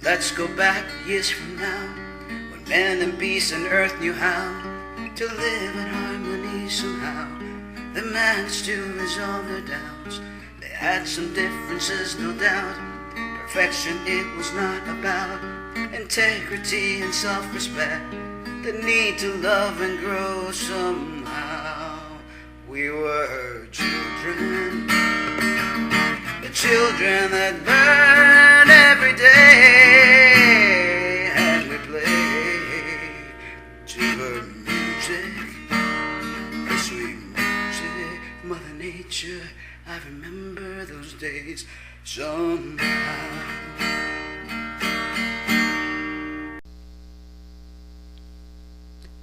Let's go back years from now, when man and beast and earth knew how to live in harmony somehow. The managed to resolve their doubts. They had some differences, no doubt. Perfection it was not about. Integrity and self-respect. The need to love and grow somehow. We were children, the children that burn every day, and we played to her music, her sweet music. Mother Nature, I remember those days somehow.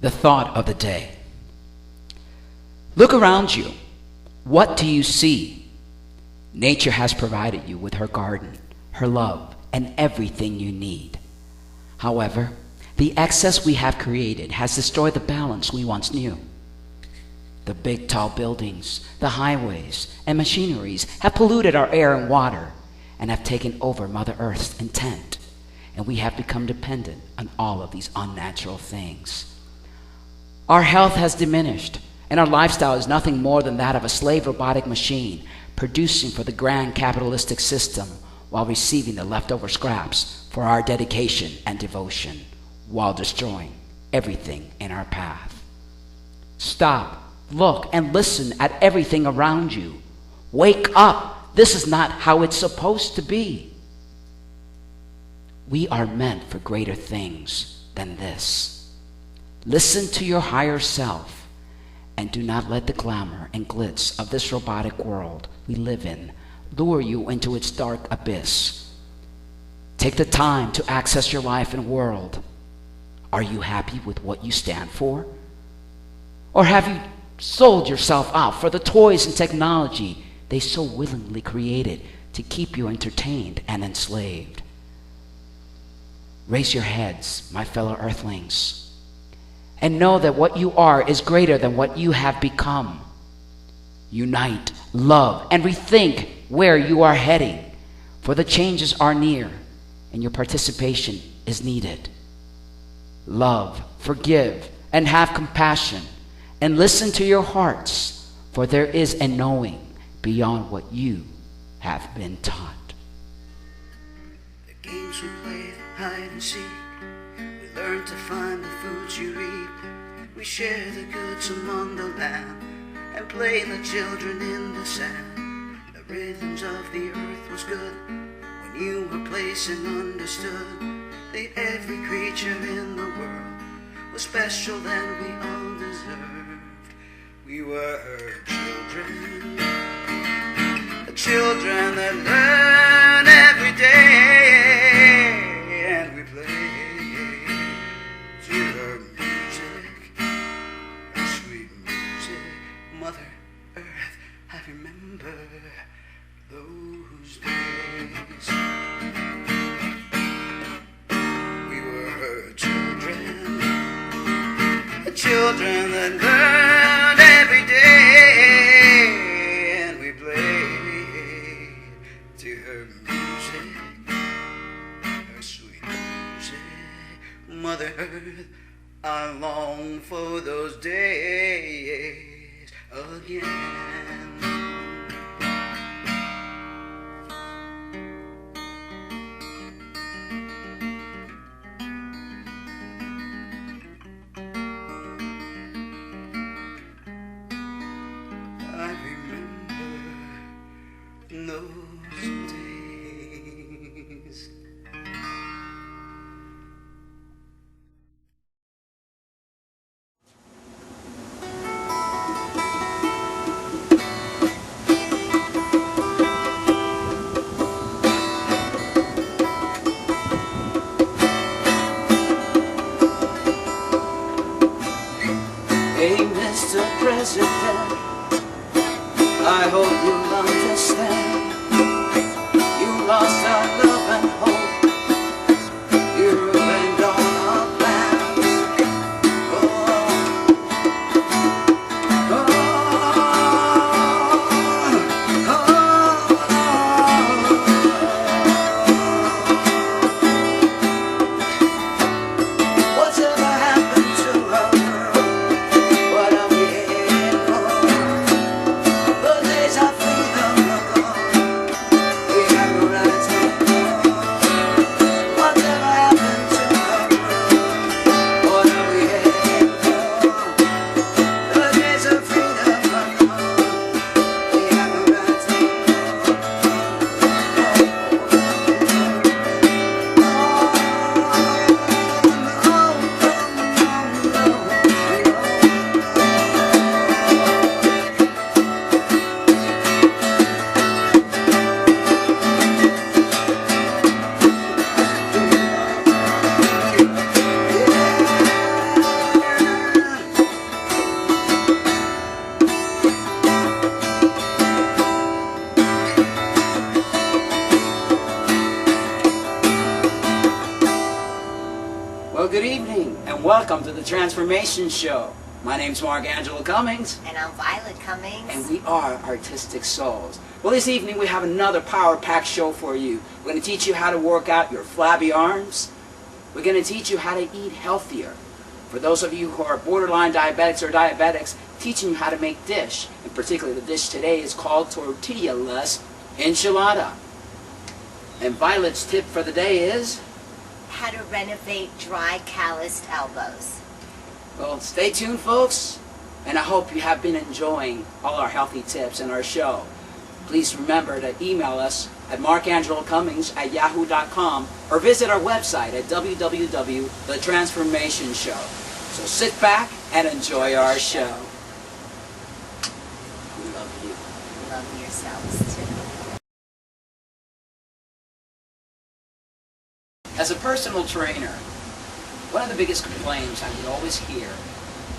The thought of the day. Look around you. What do you see? Nature has provided you with her garden, her love, and everything you need. However, the excess we have created has destroyed the balance we once knew. The big tall buildings, the highways, and machineries have polluted our air and water and have taken over Mother Earth's intent, and we have become dependent on all of these unnatural things. Our health has diminished, and our lifestyle is nothing more than that of a slave robotic machine producing for the grand capitalistic system while receiving the leftover scraps for our dedication and devotion, while destroying everything in our path. Stop, look, and listen at everything around you. Wake up. This is not how it's supposed to be. We are meant for greater things than this. Listen to your higher self, and do not let the glamour and glitz of this robotic world we live in lure you into its dark abyss. Take the time to access your life and world. Are you happy with what you stand for? Or have you sold yourself out for the toys and technology they so willingly created to keep you entertained and enslaved? Raise your heads, my fellow earthlings, and know that what you are is greater than what you have become. Unite, love, and rethink where you are heading, for the changes are near, and your participation is needed. Love, forgive, and have compassion, and listen to your hearts, for there is a knowing beyond what you have been taught. The games we played, hide and seek. We learned to find the foods you eat. We share the goods among the land, and play the children in the sand. The rhythms of the earth was good when you were placed and understood that every creature in the world was special than we all deserved. We were children, the children that learn every day, and we played to her music, her sweet music. Mother Earth, I remember those days. We were children, the children that learned every day, and we played to her music, her sweet music. Mother Earth, I long for those days again. I remember those days. Hey, Mr. President, I hope you'll understand. You lost our love and hope. You ruined all our plans. Oh, oh. Welcome to the Transfromation Show. My name's Mark Angelo Cummings. And I'm Violet Cummings. And we are Artistic Souls. Well, this evening we have another power-packed show for you. We're going to teach you how to work out your flabby arms. We're going to teach you how to eat healthier. For those of you who are borderline diabetics or diabetics, teaching you how to make dish. And particularly the dish today is called tortilla-less enchilada. And Violet's tip for the day is? How to renovate dry, calloused elbows. Well, stay tuned, folks. And I hope you have been enjoying all our healthy tips in our show. Please remember to email us at markangelocummings@yahoo.com or visit our website at www.thetransformationshow. So sit back and enjoy our show. We love you. Love yourselves too. As a personal trainer, one of the biggest complaints I would always hear,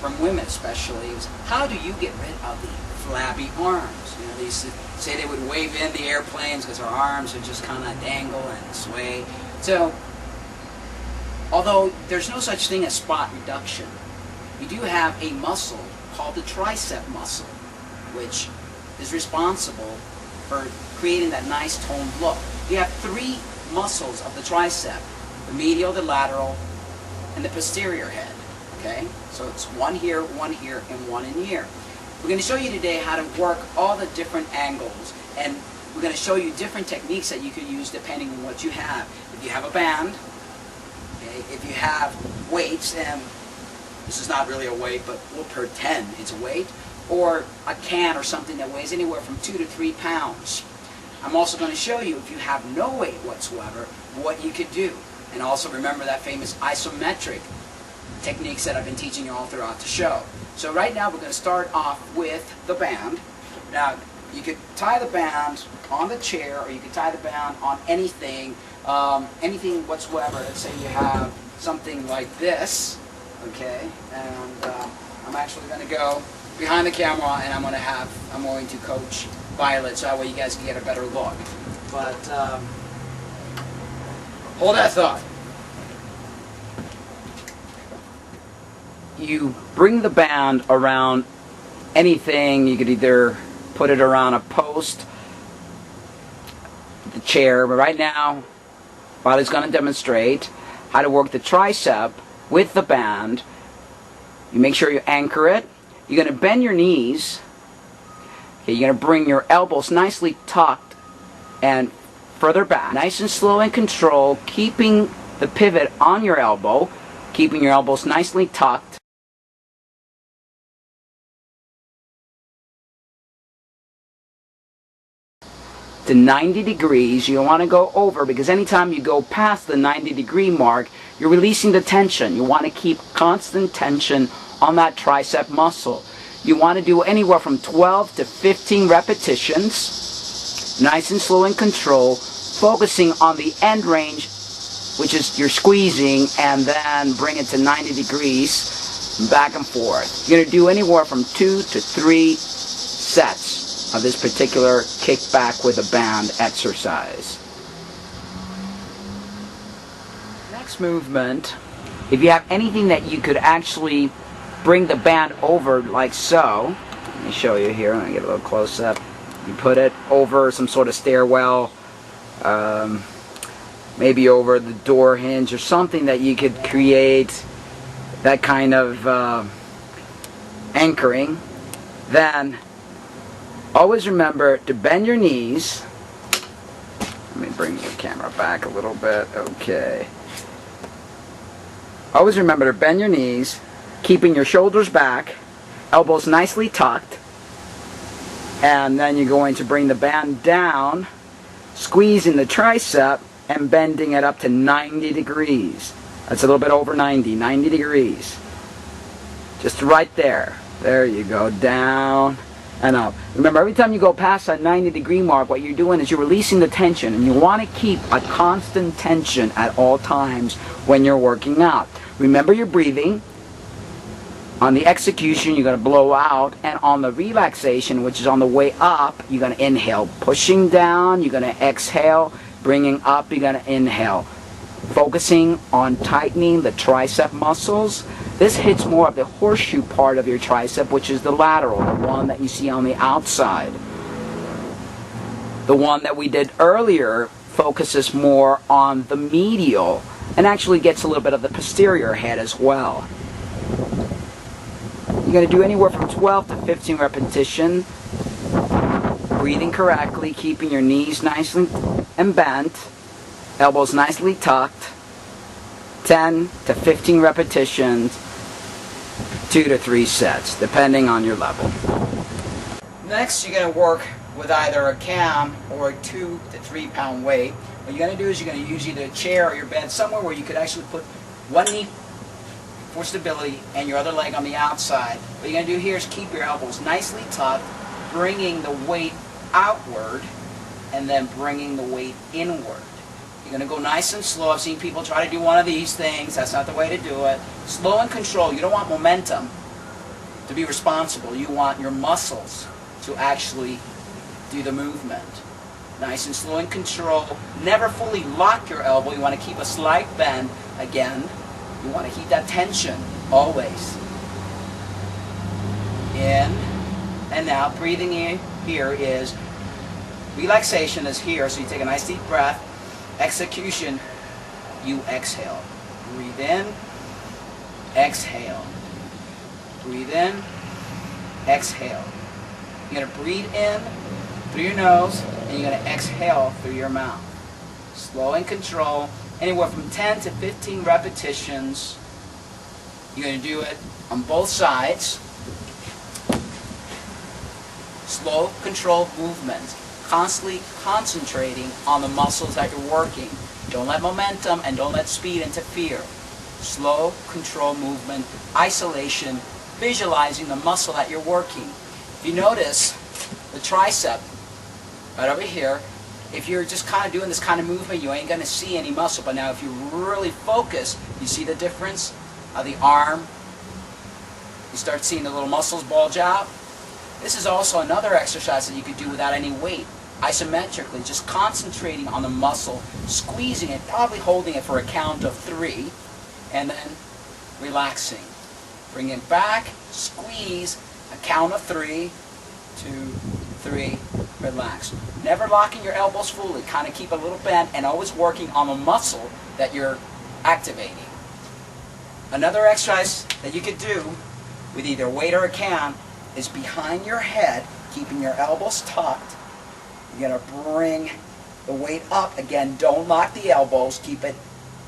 from women especially, is how do you get rid of the flabby arms? You know, they say they would wave in the airplanes because our arms would just kind of dangle and sway. So, although there's no such thing as spot reduction, we do have a muscle called the tricep muscle, which is responsible for creating that nice toned look. You have three muscles of the tricep: the medial, the lateral, and the posterior head. Okay? So it's one here, and one in here. We're going to show you today how to work all the different angles, and we're going to show you different techniques that you can use depending on what you have. If you have a band, okay, if you have weights, and this is not really a weight, but we'll pretend it's a weight, or a can or something that weighs anywhere from 2 to 3 pounds. I'm also going to show you, if you have no weight whatsoever, what you could do. And also remember that famous isometric techniques that I've been teaching you all throughout the show. So right now we're going to start off with the band. Now you could tie the band on the chair, or you could tie the band on anything, anything whatsoever. Let's say you have something like this, okay? And I'm actually going to go behind the camera, and I'm going to coach Violet, so that way you guys can get a better look. But hold that thought. You bring the band around anything. You could either put it around a post, the chair, but right now Violet's going to demonstrate how to work the tricep with the band. You make sure you anchor it. You're going to bend your knees. Okay, you're going to bring your elbows nicely tucked and further back. Nice and slow and controlled, keeping the pivot on your elbow, keeping your elbows nicely tucked. To 90 degrees, you don't want to go over, because anytime you go past the 90-degree mark, you're releasing the tension. You want to keep constant tension on that tricep muscle. You want to do anywhere from 12 to 15 repetitions, nice and slow and controlled, focusing on the end range, which is you're squeezing, and then bring it to 90 degrees, back and forth. You're going to do anywhere from 2 to 3 sets of this particular kickback with a band exercise. Next movement, if you have anything that you could actually bring the band over like so, let me show you here, let me get a little close up. You put it over some sort of stairwell, maybe over the door hinge or something that you could create that kind of anchoring. Then always remember to bend your knees. Let me bring the camera back a little bit. Okay. Always remember to bend your knees, keeping your shoulders back, elbows nicely tucked, and then you're going to bring the band down, squeezing the tricep and bending it up to 90 degrees. That's a little bit over 90 degrees. Just right there. There you go, down and up. Remember, every time you go past that 90-degree mark, what you're doing is you're releasing the tension, and you want to keep a constant tension at all times when you're working out. Remember your breathing. On the execution, you're going to blow out, and on the relaxation, which is on the way up, you're going to inhale. Pushing down, you're going to exhale. Bringing up, you're going to inhale. Focusing on tightening the tricep muscles This hits more of the horseshoe part of your tricep, which is the lateral, the one that you see on the outside. The one that we did earlier focuses more on the medial and actually gets a little bit of the posterior head as well. You're going to do anywhere from 12 to 15 repetitions. Breathing correctly, keeping your knees nicely and bent, elbows nicely tucked. 10 to 15 repetitions, 2 to 3 sets, depending on your level. Next, you're going to work with either a cam or a 2 to 3 pound weight. What you're going to do is you're going to use either a chair or your bed somewhere where you could actually put one knee for stability and your other leg on the outside. What you're going to do here is keep your elbows nicely tucked, bringing the weight outward and then bringing the weight inward. You're going to go nice and slow. I've seen people try to do one of these things. That's not the way to do it. Slow and control. You don't want momentum to be responsible. You want your muscles to actually do the movement. Nice and slow and control. Never fully lock your elbow. You want to keep a slight bend. Again, you want to keep that tension always. In and out. Breathing in here is relaxation is here. So you take a nice deep breath. Execution, you exhale. Breathe in, exhale. Breathe in, exhale. You're going to breathe in through your nose and you're going to exhale through your mouth. Slow and control, anywhere from 10 to 15 repetitions. You're going to do it on both sides. Slow, controlled movement. Constantly concentrating on the muscles that you're working. Don't let momentum and don't let speed interfere. Slow, controlled movement, isolation, visualizing the muscle that you're working. If you notice the tricep right over here, if you're just kind of doing this kind of movement, you ain't going to see any muscle. But now if you really focus, you see the difference of the arm. You start seeing the little muscles bulge out. This is also another exercise that you could do without any weight. Isometrically, just concentrating on the muscle, squeezing it, probably holding it for a count of 3, and then relaxing. Bring it back, squeeze, a count of 3, 2, 3, relax. Never locking your elbows fully, kind of keep a little bend and always working on the muscle that you're activating. Another exercise that you could do with either a weight or a cam is behind your head, keeping your elbows tucked. You're going to bring the weight up. Again, don't lock the elbows. Keep it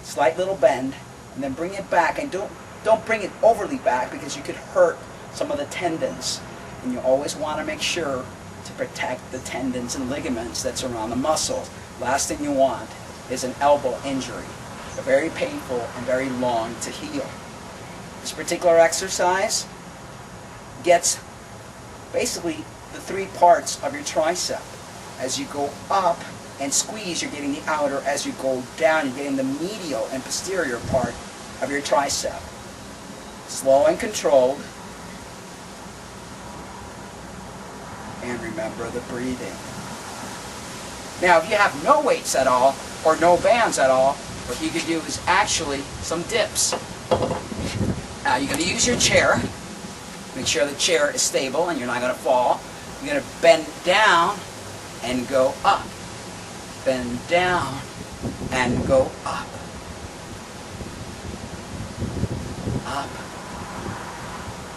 slight little bend. And then bring it back. And don't bring it overly back because you could hurt some of the tendons. And you always want to make sure to protect the tendons and ligaments that surround the muscle. Last thing you want is an elbow injury. They're very painful and very long to heal. This particular exercise gets basically the 3 parts of your tricep. As you go up and squeeze, you're getting the outer. As you go down, you're getting the medial and posterior part of your tricep. Slow and controlled. And remember the breathing. Now, if you have no weights at all, or no bands at all, what you could do is actually some dips. Now, you're going to use your chair. Make sure the chair is stable and you're not going to fall. You're going to bend down and go up. Bend down and go up. Up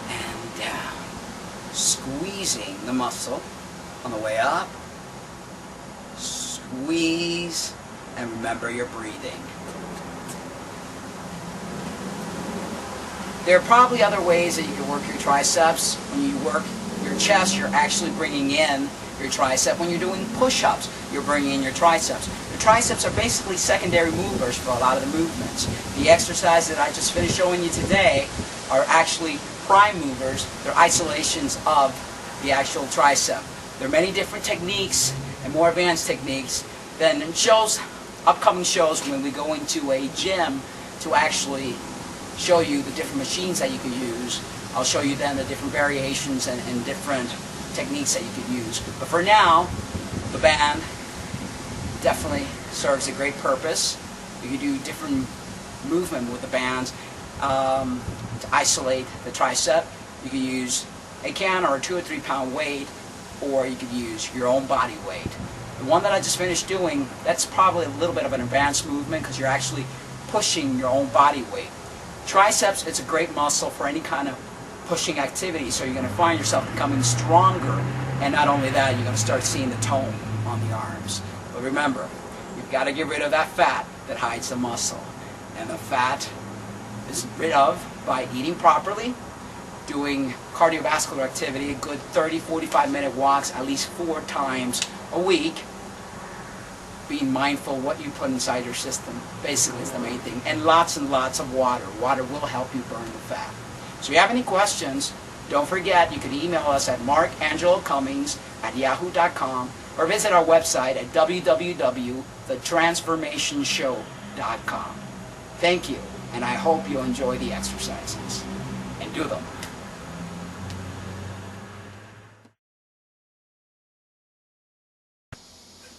and down. Squeezing the muscle on the way up. Squeeze and remember your breathing. There are probably other ways that you can work your triceps. When you work your chest, you're actually bringing in your tricep. When you're doing push-ups, you're bringing in your triceps. The triceps are basically secondary movers for a lot of the movements. The exercise that I just finished showing you today are actually prime movers. They're isolations of the actual tricep. There are many different techniques and more advanced techniques than in shows, upcoming shows when we go into a gym to actually show you the different machines that you can use. I'll show you then the different variations and different techniques that you could use. But for now, the band definitely serves a great purpose. You can do different movement with the bands. to isolate the tricep. You can use a can or a 2 or 3 pound weight, or you could use your own body weight. The one that I just finished doing, that's probably a little bit of an advanced movement because you're actually pushing your own body weight. Triceps, it's a great muscle for any kind of pushing activity, so you're going to find yourself becoming stronger, and not only that, you're going to start seeing the tone on the arms. But remember, you've got to get rid of that fat that hides the muscle, and the fat is rid of by eating properly, doing cardiovascular activity, a good 30-45 minute walks at least 4 times a week, being mindful what you put inside your system basically is the main thing, and lots of water. Water will help you burn the fat. So if you have any questions, don't forget you can email us at markangelocummings@yahoo.com or visit our website at www.thetransformationshow.com. Thank you, and I hope you enjoy the exercises and do them.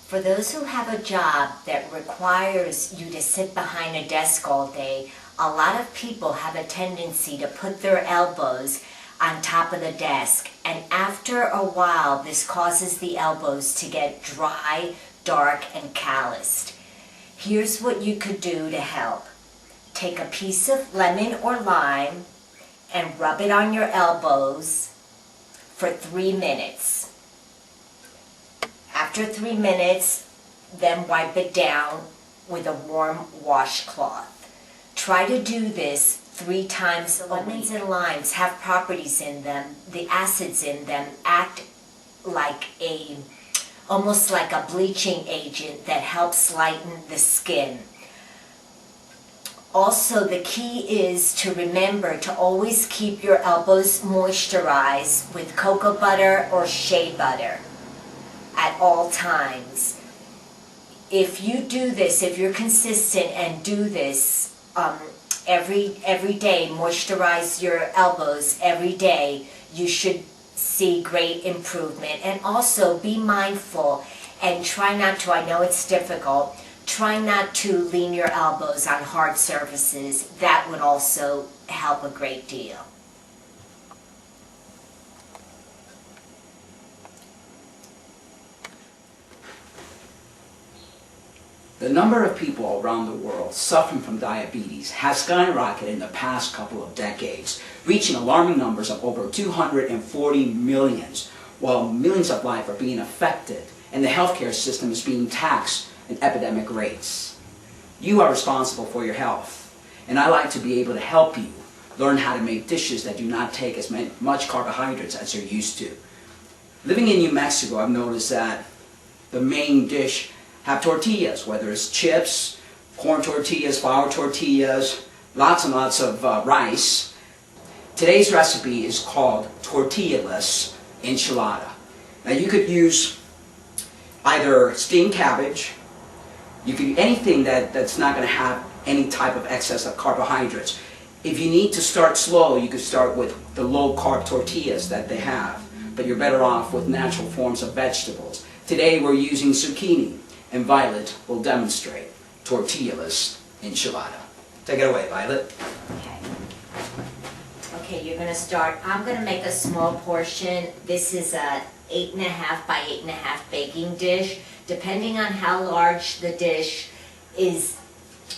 For those who have a job that requires you to sit behind a desk all day, a lot of people have a tendency to put their elbows on top of the desk, and after a while this causes the elbows to get dry, dark, and calloused. Here's what you could do to help. Take a piece of lemon or lime and rub it on your elbows for 3 minutes. After 3 minutes, then wipe it down with a warm washcloth. Try to do this 3 times a week. Lemons and limes have properties in them. The acids in them act like almost like a bleaching agent that helps lighten the skin. Also, the key is to remember to always keep your elbows moisturized with cocoa butter or shea butter at all times. If you do this, if you're consistent and do this every day, moisturize your elbows every day, you should see great improvement. And also be mindful and try not to, I know it's difficult, try not to lean your elbows on hard surfaces. That would also help a great deal. The number of people around the world suffering from diabetes has skyrocketed in the past couple of decades, reaching alarming numbers of over 240 million, while millions of lives are being affected and the healthcare system is being taxed at epidemic rates. You are responsible for your health, and I like to be able to help you learn how to make dishes that do not take as much carbohydrates as you're used to. Living in New Mexico, I've noticed that the main dish have tortillas, whether it's chips, corn tortillas, flour tortillas, lots and lots of rice. Today's recipe is called tortilla-less enchilada. Now you could use either steamed cabbage, you could anything that's not going to have any type of excess of carbohydrates. If you need to start slow, you could start with the low-carb tortillas that they have, but you're better off with natural forms of vegetables. Today we're using zucchini, and Violet will demonstrate tortilla-less enchilada. Take it away, Violet. Okay. Okay, you're going to start. I'm going to make a small portion. This is a 8.5 by 8.5 baking dish. Depending on how large the dish is,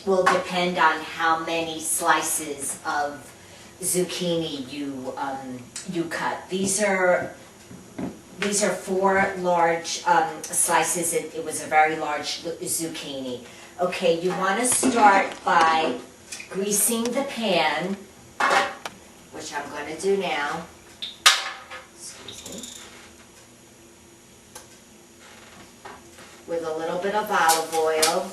will depend on how many slices of zucchini you cut. These are 4 large slices. It was a very large zucchini. Okay, you want to start by greasing the pan, which I'm going to do now. Excuse me. With a little bit of olive oil.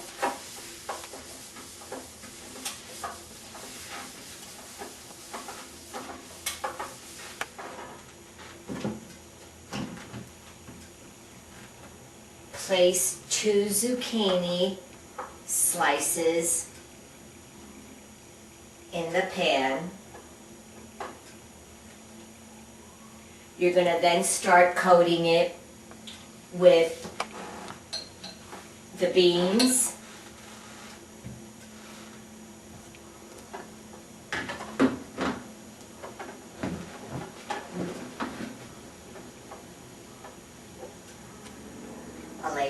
Place 2 zucchini slices in the pan. You're going to then start coating it with the beans,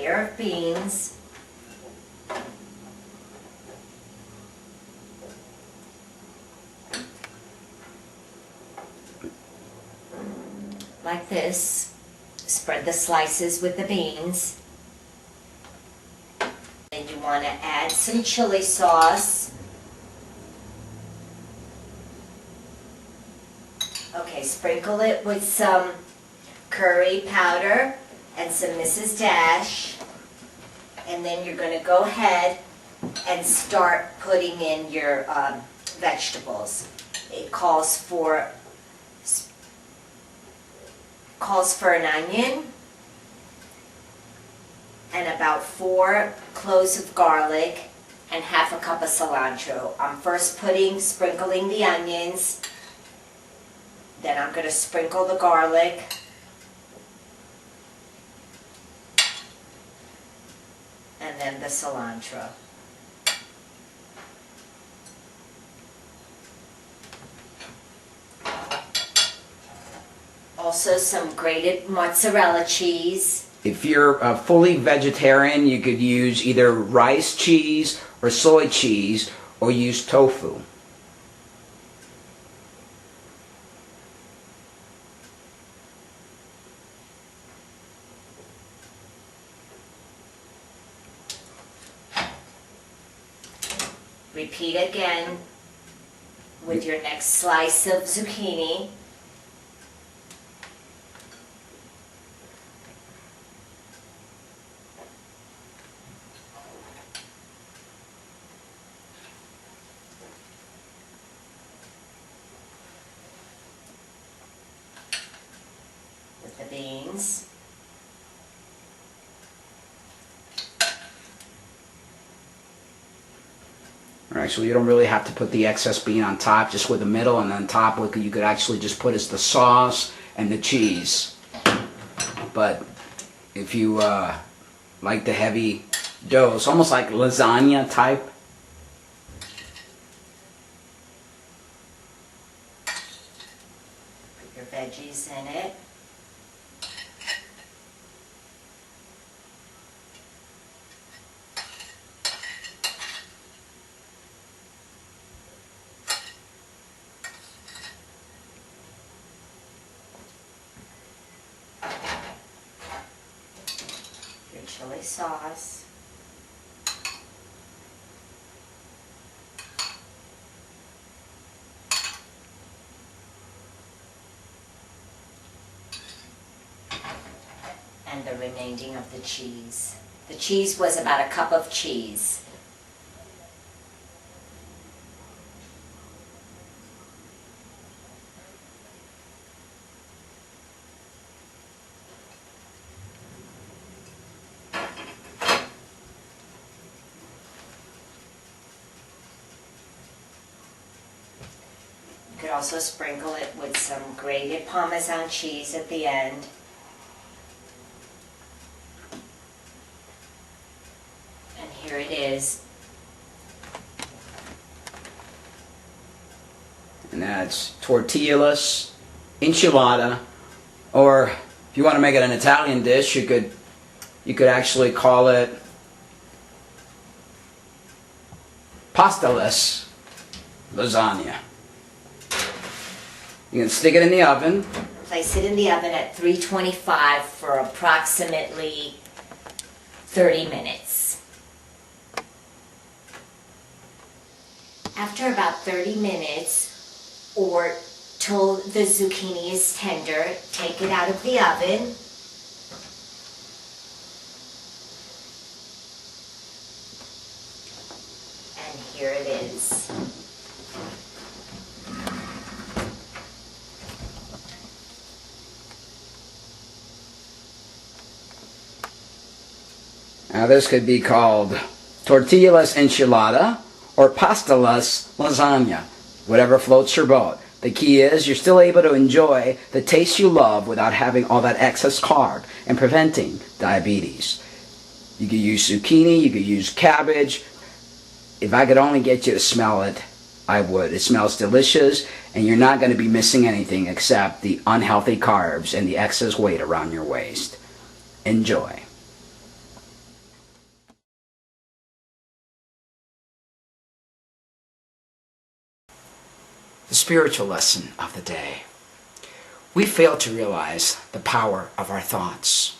layer of beans. Like this. Spread the slices with the beans. Then you want to add some chili sauce. Okay, sprinkle it with some curry powder and some Mrs. Dash. And then you're going to go ahead and start putting in your vegetables. It calls for an onion and about 4 cloves of garlic and half a cup of cilantro. I'm first sprinkling the onions, then I'm going to sprinkle the garlic, and then the cilantro. Also some grated mozzarella cheese. If you're fully vegetarian, you could use either rice cheese or soy cheese, or use tofu. Repeat again with your next slice of zucchini. With the beans. Alright, so you don't really have to put the excess bean on top, just with the middle, and on top what you could actually just put is the sauce and the cheese. But if you like the heavy dough, it's almost like lasagna type. Put your veggies in it. Your chili sauce. And the remaining of the cheese. The cheese was about a cup of cheese. You could also sprinkle it with some grated Parmesan cheese at the end. And here it is. And that's tortillaless enchilada, or if you want to make it an Italian dish, you could actually call it pastaless lasagna. You can stick it in the oven. Place it in the oven at 325 for approximately 30 minutes. After about 30 minutes, or till the zucchini is tender, take it out of the oven. And here it is. Now this could be called tortillaless enchilada or pastaless lasagna, whatever floats your boat. The key is you're still able to enjoy the taste you love without having all that excess carb and preventing diabetes. You could use zucchini, you could use cabbage. If I could only get you to smell it, I would. It smells delicious, and you're not going to be missing anything except the unhealthy carbs and the excess weight around your waist. Enjoy. The spiritual lesson of the day. We fail to realize the power of our thoughts.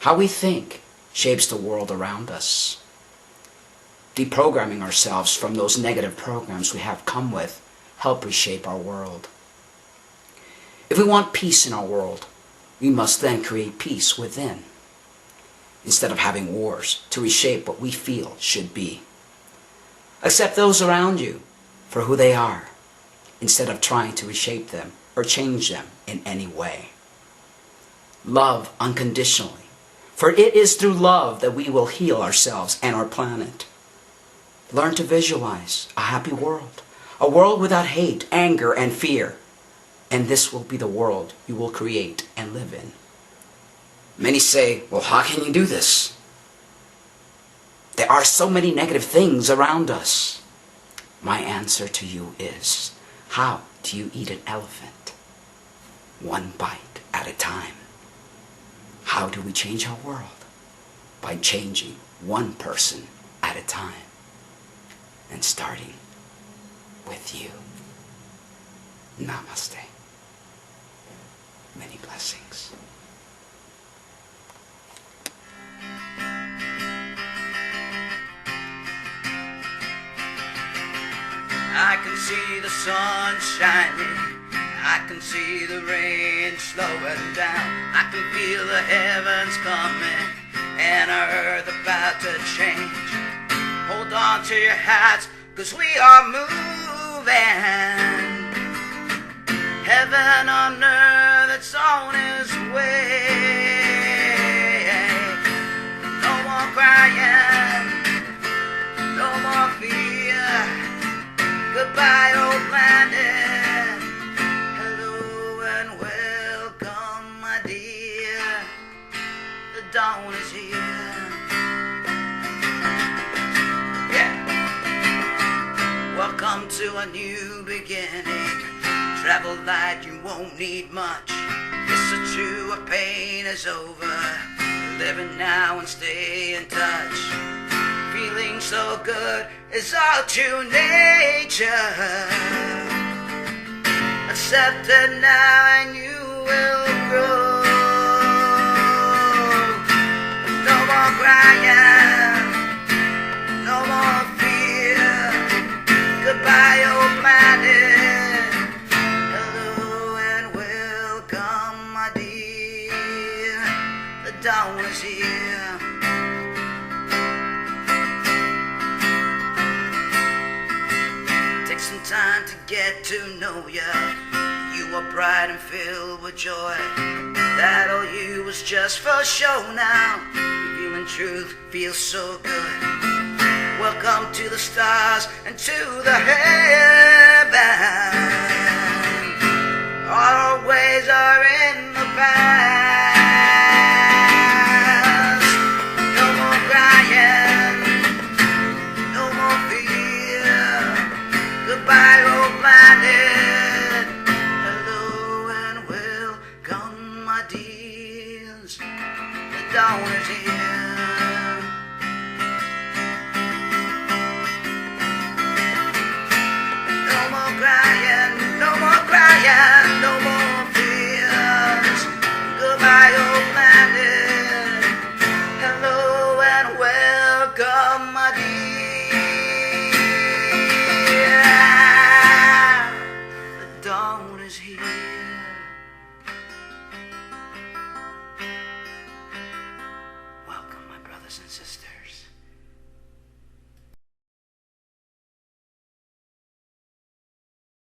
How we think shapes the world around us. Deprogramming ourselves from those negative programs we have come with help reshape our world. If we want peace in our world, we must then create peace within, instead of having wars to reshape what we feel should be. Accept those around you for who they are, instead of trying to reshape them or change them in any way. Love unconditionally, for it is through love that we will heal ourselves and our planet. Learn to visualize a happy world, a world without hate, anger, and fear, and this will be the world you will create and live in. Many say, well, how can you do this? There are so many negative things around us. My answer to you is, how do you eat an elephant? One bite at a time. How do we change our world? By changing one person at a time. And starting with you. Namaste. Many blessings. I can see the sun shining, I can see the rain slowing down, I can feel the heavens coming and our earth about to change. Hold on to your hats, 'cause we are moving. Heaven on earth, it's on its way. No more crying, no more fear. Goodbye, old planet. Hello and welcome, my dear. The dawn is here. Yeah. Welcome to a new beginning. Travel light, you won't need much. It's a true, our pain is over. Living now and stay in touch. Feeling so good is all true nature. Accept it now and you will grow. No more crying, no more fear. Goodbye, old planet. Hello and welcome, my dear. The dawn is here. Take some time to get to know ya. You are bright and filled with joy. That all you was just for show now. Revealing truth feels so good. Welcome to the stars and to the heaven. All our ways are in the past. No more crying, no more fear. Goodbye, old planet. Hello and welcome, my dears. The dawn is here. No more crying, no more crying, no more fears. Goodbye, old planet. Hello and welcome, my dear. The dawn is here. Welcome, my brothers and sisters.